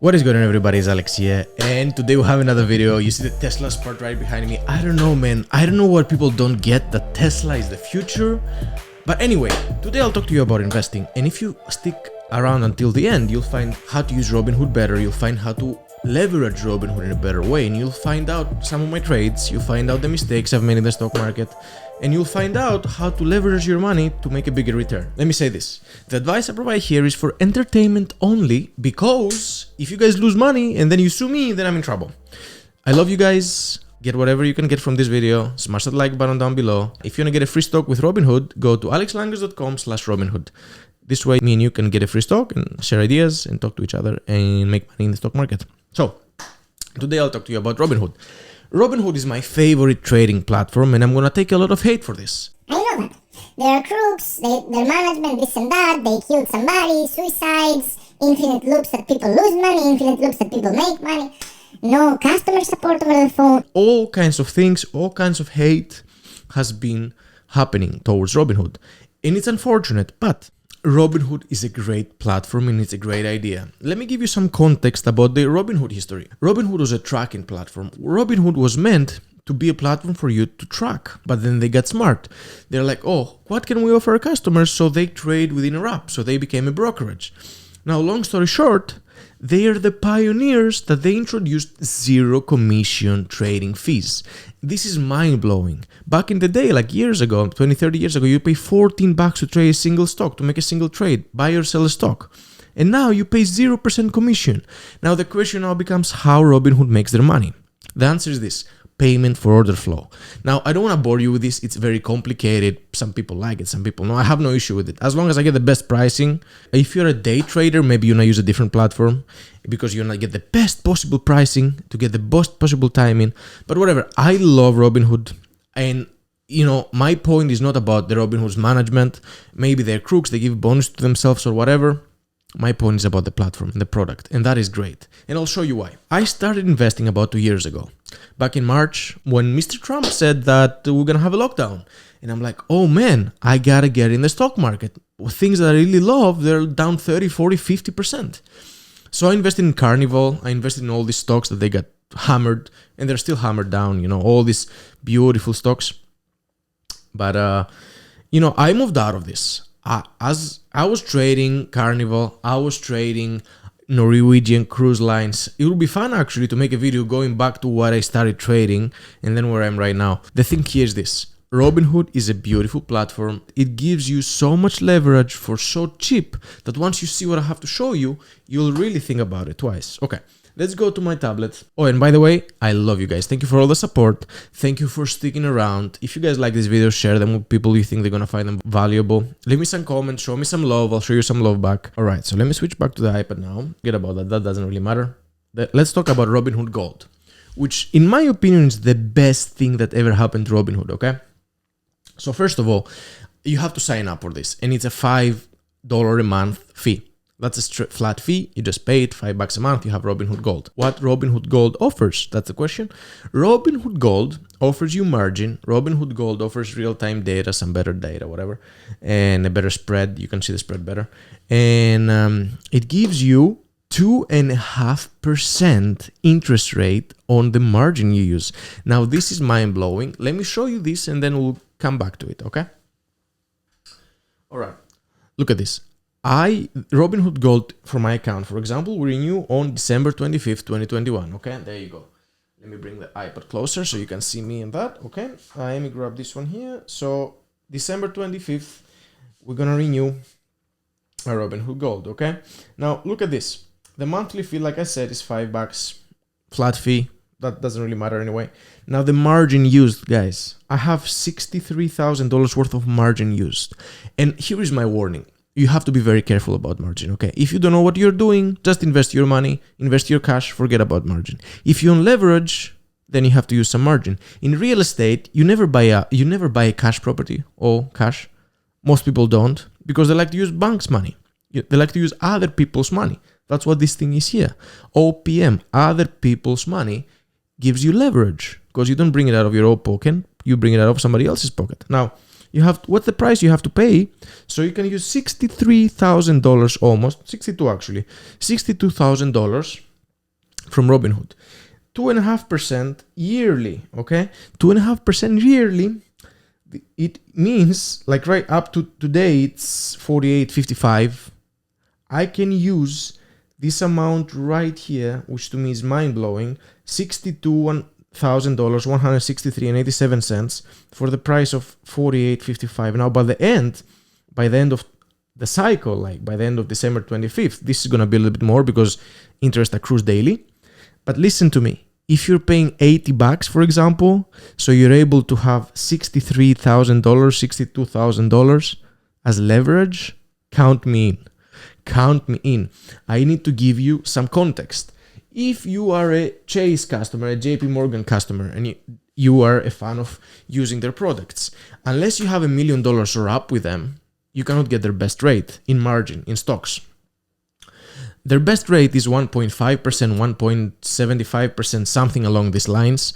What is going on, everybody? It's Alex here, and today we have another video. You see the Tesla spot right behind me. I don't know, man. I don't know what people don't get, that Tesla is the future. But anyway, today I'll talk to you about investing, and if you stick around until the end, you'll find how to use Robinhood better. You'll find how to leverage Robinhood in a better way, and you'll find out some of my trades. You'll find out the mistakes I've made in the stock market, and you'll find out how to leverage your money to make a bigger return. Let me say this. The advice I provide here is for entertainment only, because if you guys lose money and then you sue me, then I'm in trouble. I love you guys. Get whatever you can get from this video. Smash that like button down below. If you want to get a free stock with Robinhood, go to alexlangers.com/Robinhood. This way, me and you can get a free stock and share ideas and talk to each other and make money in the stock market. So, today I'll talk to you about Robinhood. Robinhood is my favorite trading platform, and I'm gonna take a lot of hate for this. I know that. There are crooks, their management, this and that, they killed somebody, suicides, infinite loops that people lose money, infinite loops that people make money, no customer support over the phone. All kinds of things, all kinds of hate has been happening towards Robinhood. And it's unfortunate, but Robinhood is a great platform and it's a great idea. Let me give you some context about the Robinhood history. Robinhood was a tracking platform. Robinhood was meant to be a platform for you to track, but then they got smart. They're like, oh, what can we offer our customers? So they trade within our app. So they became a brokerage. Now, long story short, they are the pioneers that they introduced zero commission trading fees. This is mind-blowing. Back in the day, like years ago, 20, 30 years ago, you pay $14 to trade a single stock, to make a single trade, buy or sell a stock. And now you pay 0% commission. Now the question now becomes how Robinhood makes their money. The answer is this: payment for order flow. Now, I don't want to bore you with this. It's very complicated. Some people like it, some people no. I have no issue with it. As long as I get the best pricing. If you're a day trader, maybe you want to use a different platform because you want to get the best possible pricing to get the best possible timing. But whatever, I love Robinhood. And, you know, my point is not about the Robinhood's management. Maybe they're crooks, they give bonus to themselves or whatever. My point is about the platform, the product, and that is great. And I'll show you why. I started investing about 2 years ago, back in March, when Mr. Trump said that we're gonna have a lockdown. And I'm like, oh man, I gotta get in the stock market. Things that I really love, they're down 30, 40, 50%. So I invested in Carnival, I invested in all these stocks that they got hammered, and they're still hammered down, you know, all these beautiful stocks. But, you know, I moved out of this. As I was trading Carnival, I was trading Norwegian cruise lines. It would be fun actually to make a video going back to what I started trading and then where I'm right now. The thing here is this: Robinhood is a beautiful platform. It gives you so much leverage for so cheap that once you see what I have to show you, you'll really think about it twice. Okay. Let's go to my tablet. Oh, and by the way, I love you guys. Thank you for all the support. Thank you for sticking around. If you guys like this video, share them with people you think they're gonna find them valuable. Leave me some comments, show me some love. I'll show you some love back. All right, so let me switch back to the iPad now. Forget about that. That doesn't really matter. Let's talk about Robinhood Gold, which in my opinion is the best thing that ever happened to Robinhood, okay? So first of all, you have to sign up for this, and it's a $5 a month fee. That's a flat fee. You just pay it $5 a month. You have Robinhood Gold. What Robinhood Gold offers? That's the question. Robinhood Gold offers you margin. Robinhood Gold offers real-time data, some better data, whatever, and a better spread. You can see the spread better. And it gives you 2.5% interest rate on the margin you use. Now, this is mind-blowing. Let me show you this, and then we'll come back to it, okay? All right. Look at this. Robinhood Gold for my account, for example, will renew on December 25th, 2021. Okay, there you go. Let me bring the iPad closer so you can see me in that. Okay, let me grab this one here. So December 25th, we're gonna renew our Robinhood Gold. Okay, now look at this. The monthly fee, like I said, is $5, flat fee. That doesn't really matter anyway. Now the margin used, guys, I have $63,000 worth of margin used, and here is my warning. You have to be very careful about margin, okay? If you don't know what you're doing, just invest your money, invest your cash, forget about margin. If you own leverage, then you have to use some margin. In real estate, you never buy a cash property or cash. Most people don't, because they like to use banks' money. They like to use other people's money. That's what this thing is here. OPM, other people's money, gives you leverage because you don't bring it out of your own pocket, you bring it out of somebody else's pocket. Now, you have what's the price you have to pay? So you can use $63,000 almost, 62 actually, $62,000 from Robinhood. 2.5% yearly, okay? 2.5% yearly, it means like right up to today, it's 48.55. I can use this amount right here, which to me is mind-blowing, $62,000, $163.87 for the price of 48.55. Now, by the end of the cycle, like by the end of December 25th, this is going to be a little bit more because interest accrues daily. But listen to me. If you're paying $80, for example, so you're able to have $63,000, $62,000 as leverage, count me in. Count me in. I need to give you some context. If you are a Chase customer, a JP Morgan customer, and you are a fan of using their products, unless you have $1 million or up with them, you cannot get their best rate in margin, in stocks. Their best rate is 1.5%, 1.75%, something along these lines,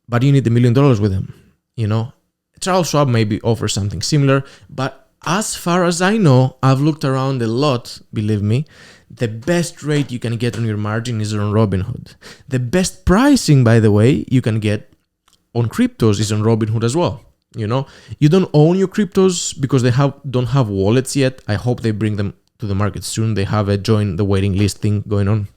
but you need $1 million with them, you know. Charles Schwab maybe offers something similar, but as far as I know, I've looked around a lot, believe me, the best rate you can get on your margin is on Robinhood. The best pricing, by the way, you can get on cryptos is on Robinhood as well. You know, you don't own your cryptos because they don't have wallets yet. I hope they bring them to the market soon. They have a join the waiting list thing going on.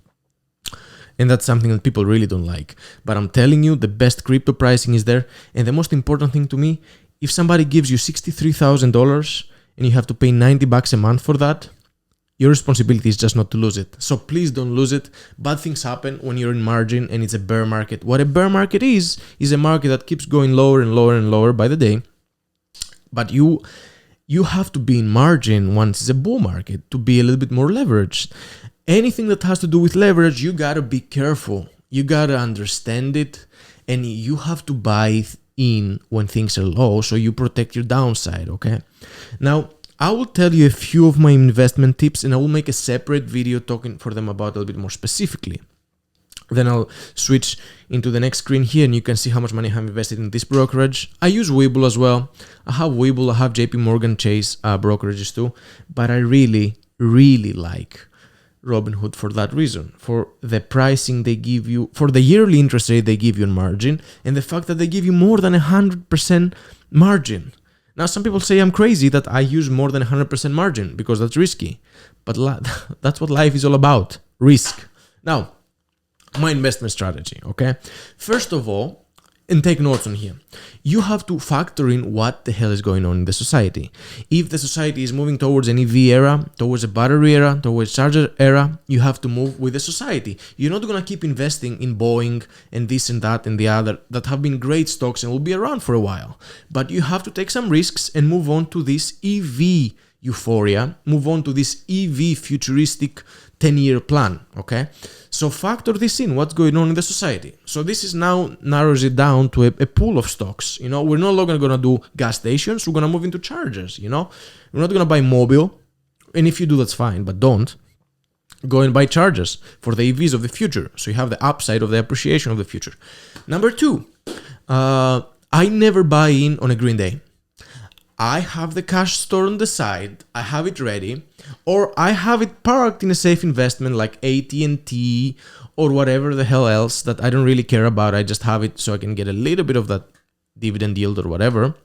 And that's something that people really don't like. But I'm telling you, the best crypto pricing is there. And the most important thing to me, if somebody gives you $63,000 and you have to pay $90 a month for that, your responsibility is just not to lose it. So please don't lose it. Bad things happen when you're in margin and it's a bear market. What a bear market is a market that keeps going lower and lower and lower by the day. But you have to be in margin once it's a bull market to be a little bit more leveraged. Anything that has to do with leverage, you gotta be careful. You gotta understand it, and you have to buy in when things are low so you protect your downside, okay? Now, I will tell you a few of my investment tips, and I will make a separate video talking for them about a little bit more specifically. Then I'll switch into the next screen here and you can see how much money I have invested in this brokerage. I use Webull as well. I have Webull, I have JP Morgan Chase brokerages too, but I really, really like Robinhood for that reason, for the pricing they give you, for the yearly interest rate they give you in margin, and the fact that they give you more than 100% margin. Now, some people say I'm crazy that I use more than 100% margin because that's risky, but that's what life is all about, risk. Now, my investment strategy, okay? First of all, and take notes on here, you have to factor in what the hell is going on in the society. If the society is moving towards an EV era, towards a battery era, towards charger era, you have to move with the society. You're not going to keep investing in Boeing and this and that and the other that have been great stocks and will be around for a while. But you have to take some risks and move on to this EV euphoria, move on to this EV futuristic 10-year plan, okay? So factor this in, what's going on in the society. So this is now narrows it down to a pool of stocks. You know, we're no longer going to do gas stations, we're going to move into chargers, you know? We're not going to buy mobile, and if you do, that's fine, but don't. Go and buy chargers for the EVs of the future, so you have the upside of the appreciation of the future. Number two, I never buy in on a green day. I have the cash stored on the side, I have it ready, or I have it parked in a safe investment like AT&T or whatever the hell else that I don't really care about. I just have it so I can get a little bit of that dividend yield or whatever.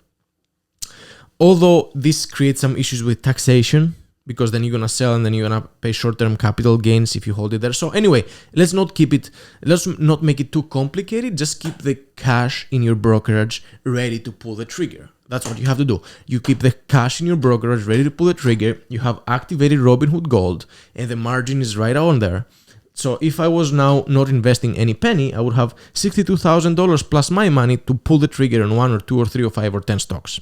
Although this creates some issues with taxation, because then you're going to sell and then you're going to pay short-term capital gains if you hold it there. So anyway, let's not make it too complicated. Just keep the cash in your brokerage ready to pull the trigger. That's what you have to do. You keep the cash in your brokerage ready to pull the trigger. You have activated Robinhood Gold and the margin is right on there. So if I was now not investing any penny, I would have $62,000 plus my money to pull the trigger on 1 or 2 or 3 or 5 or 10 stocks.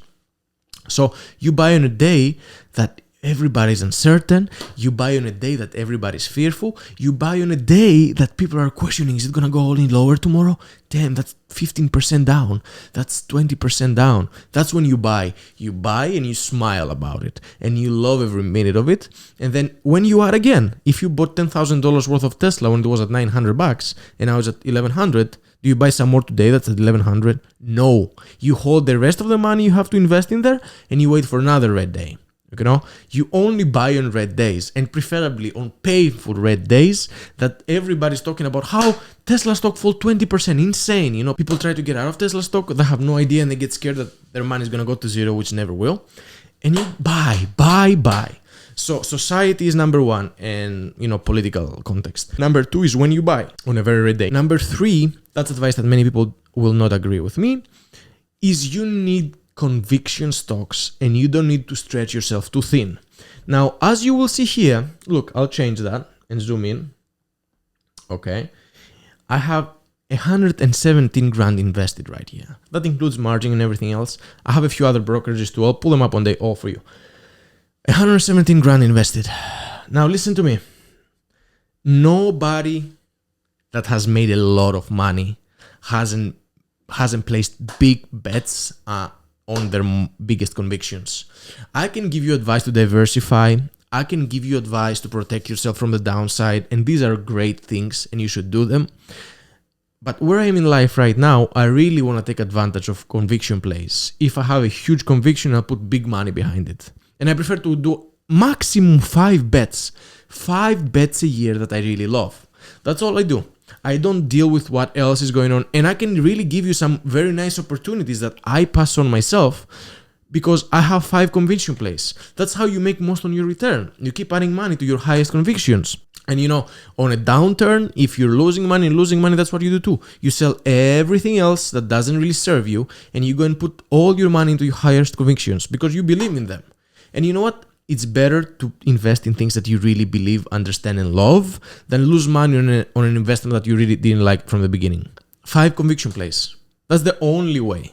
So you buy on a day that everybody's uncertain. You buy on a day that everybody's fearful. You buy on a day that people are questioning, is it going to go any lower tomorrow? Damn, that's 15% down. That's 20% down. That's when you buy. You buy and you smile about it. And you love every minute of it. And then when you are again, if you bought $10,000 worth of Tesla when it was at $900 and now it's at $1,100, do you buy some more today that's at $1,100? No. You hold the rest of the money you have to invest in there and you wait for another red day. You know, you only buy on red days, and preferably on painful red days that everybody's talking about how Tesla stock fall 20%. Insane. You know, people try to get out of Tesla stock. They have no idea and they get scared that their money is going to go to zero, which never will. And you buy. So society is number one, and, you know, political context. Number two is when you buy on a very red day. Number three, that's advice that many people will not agree with me, is you need conviction stocks, and you don't need to stretch yourself too thin. Now, as you will see here, look, I'll change that and zoom in. Okay. I have 117 grand invested right here. That includes margin and everything else. I have a few other brokerages too. I'll pull them up on day all for you. 117 grand invested. Now listen to me. Nobody that has made a lot of money hasn't placed big bets on their biggest convictions. I can give you advice to diversify. I can give you advice to protect yourself from the downside, and these are great things and you should do them. But where I'm in life right now, I really want to take advantage of conviction plays. If I have a huge conviction, I'll put big money behind it. And I prefer to do maximum 5 bets. 5 bets a year that I really love. That's all I do. I don't deal with what else is going on, and I can really give you some very nice opportunities that I pass on myself because I have 5 conviction plays. That's how you make most on your return. You keep adding money to your highest convictions. And you know, on a downturn, if you're losing money, that's what you do too. You sell everything else that doesn't really serve you, and you go and put all your money into your highest convictions because you believe in them. And you know what? It's better to invest in things that you really believe, understand, and love than lose money on an investment that you really didn't like from the beginning. 5 conviction plays. That's the only way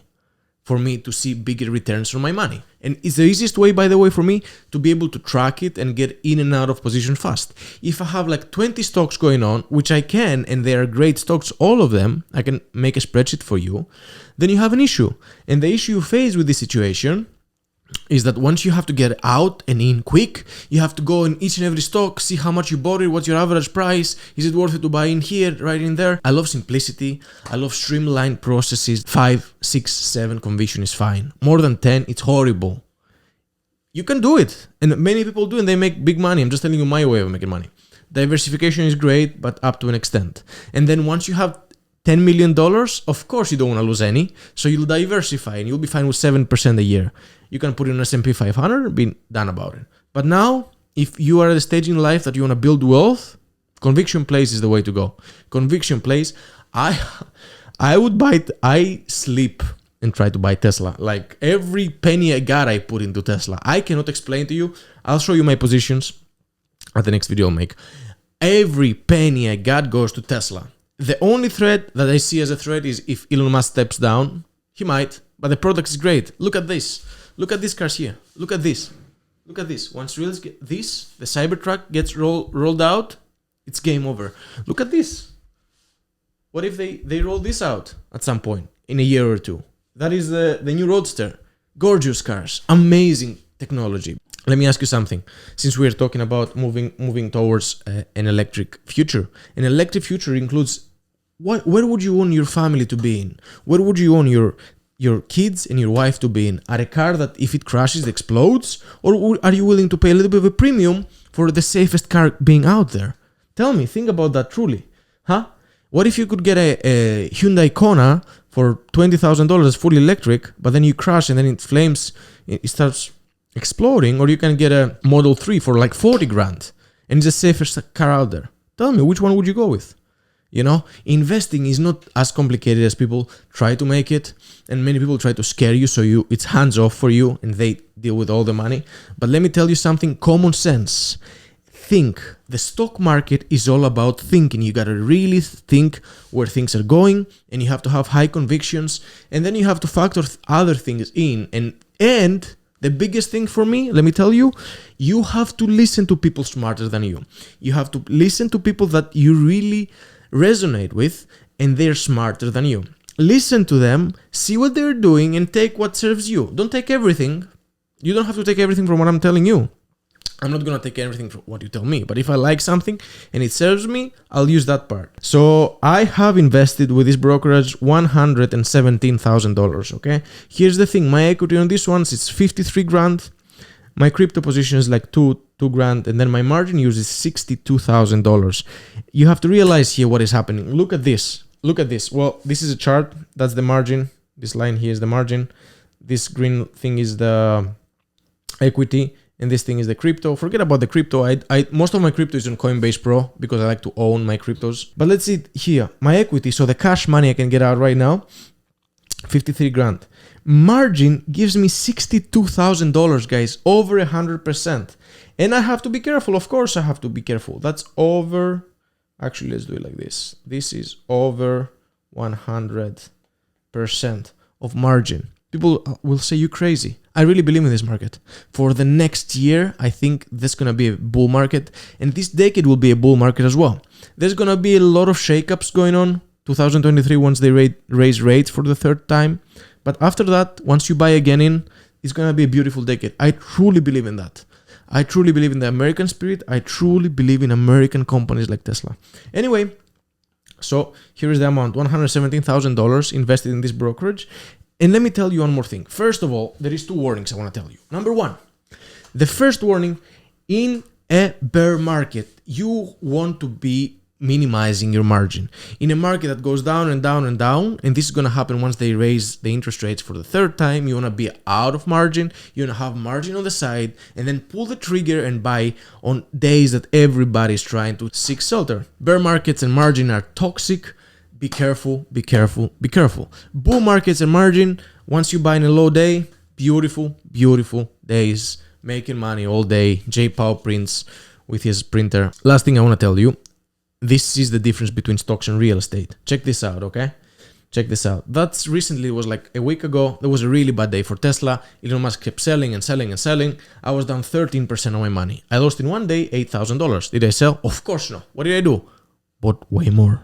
for me to see bigger returns from my money. And it's the easiest way, by the way, for me to be able to track it and get in and out of position fast. If I have like 20 stocks going on, which I can, and they are great stocks, all of them, I can make a spreadsheet for you, then you have an issue. And the issue you face with this situation is that once you have to get out and in quick, you have to go in each and every stock, see how much you bought it, what's your average price, is it worth it to buy in here, right in there. I love simplicity, I love streamlined processes. 5, 6, 7 conviction is fine. More than 10, it's horrible. You can do it, and many people do, and they make big money. I'm just telling you my way of making money. Diversification is great, but up to an extent. And then once you have $10 million, of course you don't want to lose any, so you'll diversify and you'll be fine with 7% a year. You can put in S&P 500 and be done about it. But now, if you are at a stage in life that you want to build wealth, conviction plays is the way to go. Conviction plays, I sleep and try to buy Tesla. Like every penny I got, I put into Tesla. I cannot explain to you. I'll show you my positions at the next video I'll make. Every penny I got goes to Tesla. The only threat that I see as a threat is if Elon Musk steps down. He might, but the product is great. Look at this. Look at these cars here. Look at this. Look at this. Once the Cybertruck gets rolled out, it's game over. Look at this. What if they roll this out at some point in a year or two? That is the new Roadster. Gorgeous cars. Amazing technology. Let me ask you something. Since we're talking about moving towards an electric future. An electric future includes where would you want your family to be in? Where would you want your kids and your wife to be in? Are a car that if it crashes explodes? Or are you willing to pay a little bit of a premium for the safest car being out there? Tell me, think about that truly. Huh? What if you could get a Hyundai Kona for $20,000 fully electric, but then you crash and then it flames, it starts exploding? Or you can get a Model 3 for like 40 grand and it's the safest car out there. Tell me, which one would you go with? You know, investing is not as complicated as people try to make it, and many people try to scare you so it's hands off for you and they deal with all the money. But let me tell you something, common sense. Think. The stock market is all about thinking. You gotta really think where things are going, and you have to have high convictions, and then you have to factor other things in. And the biggest thing for me, let me tell you, you have to listen to people smarter than you. You have to listen to people that you really resonate with and they're smarter than you. Listen to them, see what they're doing, and take what serves you. Don't take everything. You don't have to take everything from what I'm telling you. I'm not gonna take everything from what you tell me, but if I like something and it serves me, I'll use that part. So I have invested with this brokerage $117,000. Okay, here's the thing, my equity on this one is 53 grand. My crypto position is like two grand, and then my margin use is $62,000. You have to realize here what is happening. Look at this. Look at this. Well, this is a chart. That's the margin. This line here is the margin. This green thing is the equity, and this thing is the crypto. Forget about the crypto. I most of my crypto is on Coinbase Pro because I like to own my cryptos. But let's see here. My equity, so the cash money I can get out right now, 53 grand. Margin gives me $62,000, guys, over 100%. And I have to be careful. Of course, I have to be careful. That's over. Actually, let's do it like this. This is over 100% of margin. People will say you're crazy. I really believe in this market. For the next year, I think there's going to be a bull market. And this decade will be a bull market as well. There's going to be a lot of shakeups going on. 2023, once they raise rates for the third time. But after that, once you buy again in, it's going to be a beautiful decade. I truly believe in that. I truly believe in the American spirit. I truly believe in American companies like Tesla. Anyway, so here is the amount, $117,000 invested in this brokerage. And let me tell you one more thing. First of all, there is 2 warnings I want to tell you. Number 1, the first warning, in a bear market, you want to be minimizing your margin. In a market that goes down and down and down, and this is going to happen once they raise the interest rates for the third time, you want to be out of margin, you want to have margin on the side, and then pull the trigger and buy on days that everybody's trying to seek shelter. Bear markets and margin are toxic. Be careful, be careful, be careful. Bull markets and margin, once you buy in a low day, beautiful, beautiful days, making money all day. J. Powell prints with his printer. Last thing I want to tell you, this is the difference between stocks and real estate. Check this out, okay? Check this out. That's recently, it was like a week ago. There was a really bad day for Tesla. Elon Musk kept selling and selling and selling. I was down 13% of my money. I lost in one day $8,000. Did I sell? Of course no. What did I do? Bought way more.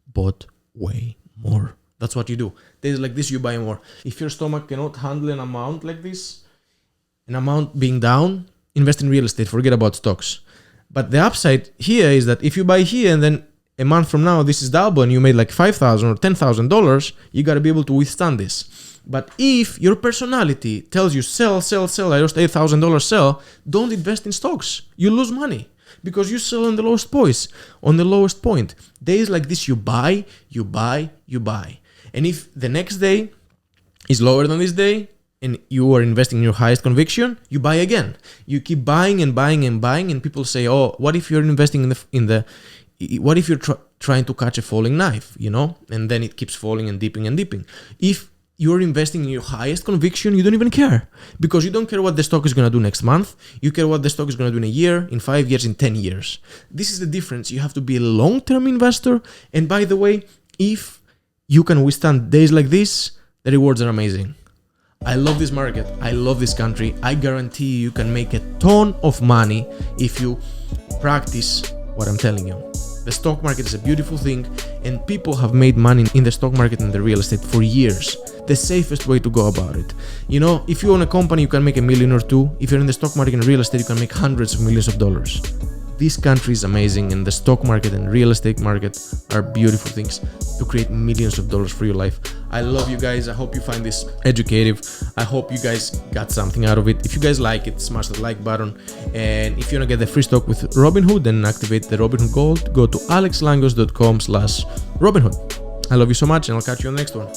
Bought way more. That's what you do. Days like this, you buy more. If your stomach cannot handle an amount like this, an amount being down, invest in real estate. Forget about stocks. But the upside here is that if you buy here and then a month from now this is double and you made like $5,000 or $10,000, you got to be able to withstand this. But if your personality tells you sell, sell, sell, I lost $8,000, sell, don't invest in stocks. You lose money because you sell on the lowest point. On the lowest point. Days like this, you buy, you buy, you buy. And if the next day is lower than this day, and you are investing in your highest conviction, you buy again. You keep buying and buying and buying, and people say, "Oh, what if you're investing what if you're trying to catch a falling knife, you know?" And then it keeps falling and dipping and dipping. If you're investing in your highest conviction, you don't even care because you don't care what the stock is going to do next month. You care what the stock is going to do in a year, in 5 years, in 10 years. This is the difference. You have to be a long-term investor. And by the way, if you can withstand days like this, the rewards are amazing. I love this market. I love this country. I guarantee you can make a ton of money if you practice what I'm telling you. The stock market is a beautiful thing, and people have made money in the stock market and the real estate for years. The safest way to go about it. You know, if you own a company, you can make $1 million or $2 million. If you're in the stock market and real estate, you can make hundreds of millions of dollars. This country is amazing, and the stock market and real estate market are beautiful things to create millions of dollars for your life. I love you guys. I hope you find this educative. I hope you guys got something out of it. If you guys like it, smash the like button. And if you want to get the free stock with Robinhood and activate the Robinhood Gold, go to alexlangos.com/Robinhood. I love you so much, and I'll catch you on the next one.